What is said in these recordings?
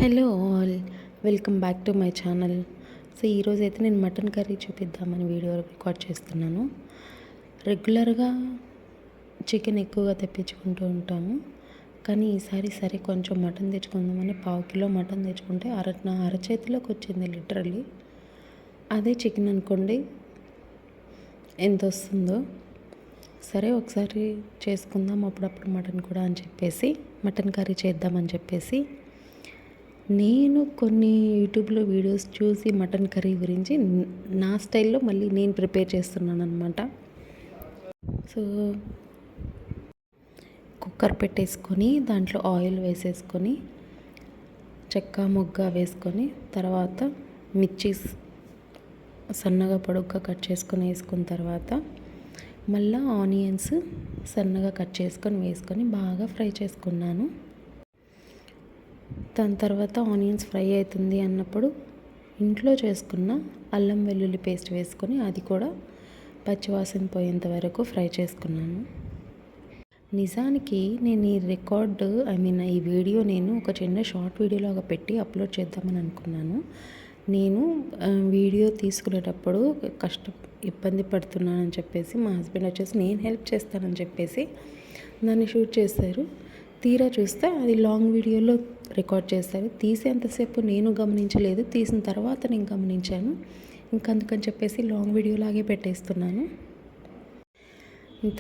Hello all, welcome back to my channel. So ఈరోజు అయితే నేను మటన్ కర్రీ చూపిద్దామని వీడియో రికార్డ్ చేస్తున్నాను. రెగ్యులర్గా చికెన్ ఎక్కువగా తెప్పించుకుంటూ ఉంటాము, కానీ ఈసారి సరే కొంచెం మటన్ తెచ్చుకుందామని 1/2 కిలో మటన్ తెచ్చుకుంటే నా అరచేతిలోకి వచ్చింది లిటరల్లీ. అదే చికెన్ అనుకోండి ఎంత వస్తుందో. సరే ఒకసారి చేసుకుందాం అప్పుడప్పుడు మటన్ కూడా అని చెప్పేసి మటన్ కర్రీ చేద్దామని చెప్పేసి నేను కొన్ని యూట్యూబ్లో వీడియోస్ చూసి మటన్ కర్రీ గురించి నా స్టైల్లో మళ్ళీ నేను ప్రిపేర్ చేస్తున్నాను అనమాట. సో కుక్కర్ పెట్టేసుకొని దాంట్లో ఆయిల్ వేసేసుకొని చెక్క మొగ్గ వేసుకొని తర్వాత మిర్చీస్ సన్నగా పొడుగ్గా కట్ చేసుకొని వేసుకున్న తర్వాత మళ్ళీ ఆనియన్స్ సన్నగా కట్ చేసుకొని వేసుకొని బాగా ఫ్రై చేసుకున్నాను. దాని తర్వాత ఆనియన్స్ ఫ్రై అవుతుంది అన్నప్పుడు ఇంట్లో చేసుకున్న అల్లం వెల్లుల్లి పేస్ట్ వేసుకొని అది కూడా పచ్చివాసన పోయేంత వరకు ఫ్రై చేసుకున్నాను. నిజానికి నేను ఈ వీడియో నేను ఒక చిన్న షార్ట్ వీడియోలాగా పెట్టి అప్లోడ్ చేద్దామని అనుకున్నాను. నేను వీడియో తీసుకునేటప్పుడు ఇబ్బంది పడుతున్నానని చెప్పేసి మా హస్బెండ్ వచ్చేసి నేను హెల్ప్ చేస్తానని చెప్పేసి దాన్ని షూట్ చేశారు. తీరా చూస్తే అది లాంగ్ వీడియోలో రికార్డ్ చేస్తారు. తీసేంతసేపు నేను గమనించలేదు, తీసిన తర్వాత నేను గమనించాను. అందుకని చెప్పేసి లాంగ్ వీడియో లాగే పెట్టేస్తున్నాను.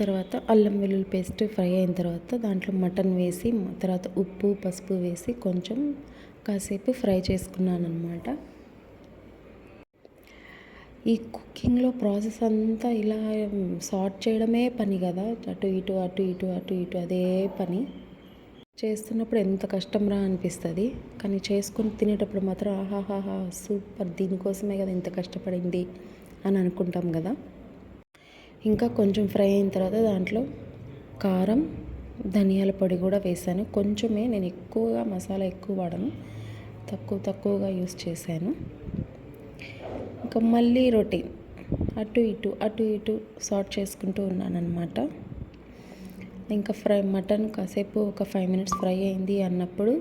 తర్వాత అల్లం వెల్లుల్లి పేస్ట్ ఫ్రై అయిన తర్వాత దాంట్లో మటన్ వేసి తర్వాత ఉప్పు పసుపు వేసి కొంచెం కాసేపు ఫ్రై చేసుకున్నాను అనమాట. ఈ కుకింగ్లో ప్రాసెస్ అంతా ఇలా సార్ట్ చేయడమే పని కదా, అటు ఇటు అటు ఇటు అటు ఇటు అదే పని. చేస్తున్నప్పుడు ఎంత కష్టం రా అనిపిస్తుంది, కానీ చేసుకొని తినేటప్పుడు మాత్రం ఆహాహాహా సూపర్, దీనికోసమే కదా ఇంత కష్టపడింది అని అనుకుంటాం కదా. ఇంకా కొంచెం ఫ్రై అయిన తర్వాత దాంట్లో కారం ధనియాల పొడి కూడా వేసాను. కొంచెమే, నేను ఎక్కువగా మసాలా ఎక్కువ వాడను, తక్కువగా యూస్ చేశాను. ఇంకా మళ్ళీ రొటీన్ అటు ఇటు సార్ట్ చేసుకుంటూ ఉన్నాను అనమాట. ఇంకా మటన్ కాసేపు ఒక 5 minutes ఫ్రై అయింది అన్నప్పుడు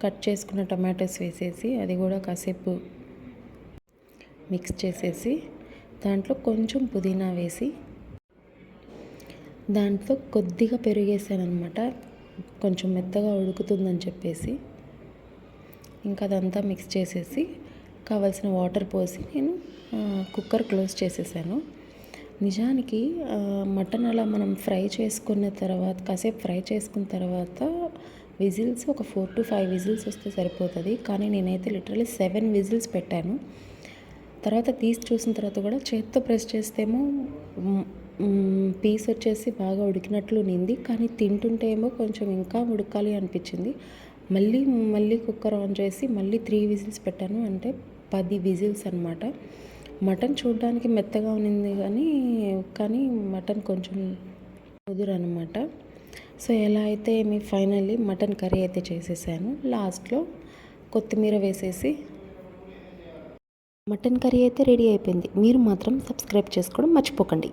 కట్ చేసుకున్న టమాటోస్ వేసేసి అది కూడా కాసేపు మిక్స్ చేసేసి దాంట్లో కొంచెం పుదీనా వేసి దాంట్లో కొద్దిగా పెరుగేసాను అనమాట, కొంచెం మెత్తగా ఉడుకుతుందని చెప్పేసి. ఇంకా అదంతా మిక్స్ చేసేసి కావాల్సిన వాటర్ పోసి నేను కుక్కర్ క్లోజ్ చేసేసాను. నిజానికి మటన్ అలా మనం కాసేపు ఫ్రై చేసుకున్న తర్వాత విజిల్స్ ఒక 4 to 5 విజిల్స్ వస్తే సరిపోతుంది, కానీ నేనైతే లిటరల్లీ 7 విజిల్స్ పెట్టాను. తర్వాత తీసి చూసిన తర్వాత కూడా చేత్తో ప్రెస్ చేస్తేమో పీస్ వచ్చేసి బాగా ఉడికినట్లు నింది, కానీ తింటుంటే ఏమో కొంచెం ఇంకా ఉడకాలి అనిపించింది. మళ్ళీ కుక్కర్ ఆన్ చేసి మళ్ళీ 3 విజిల్స్ పెట్టాను, అంటే 10 విజిల్స్ అనమాట. మటన్ చూడడానికి మెత్తగా ఉన్నింది కానీ మటన్ కొంచెం ముదురు అనమాట. సో ఎలా అయితే ఫైనల్లీ మటన్ కర్రీ అయితే చేసేసాను. లాస్ట్లో కొత్తిమీర వేసేసి మటన్ కర్రీ అయితే రెడీ అయిపోయింది. మీరు మాత్రం సబ్స్క్రైబ్ చేసుకోవడం మర్చిపోకండి.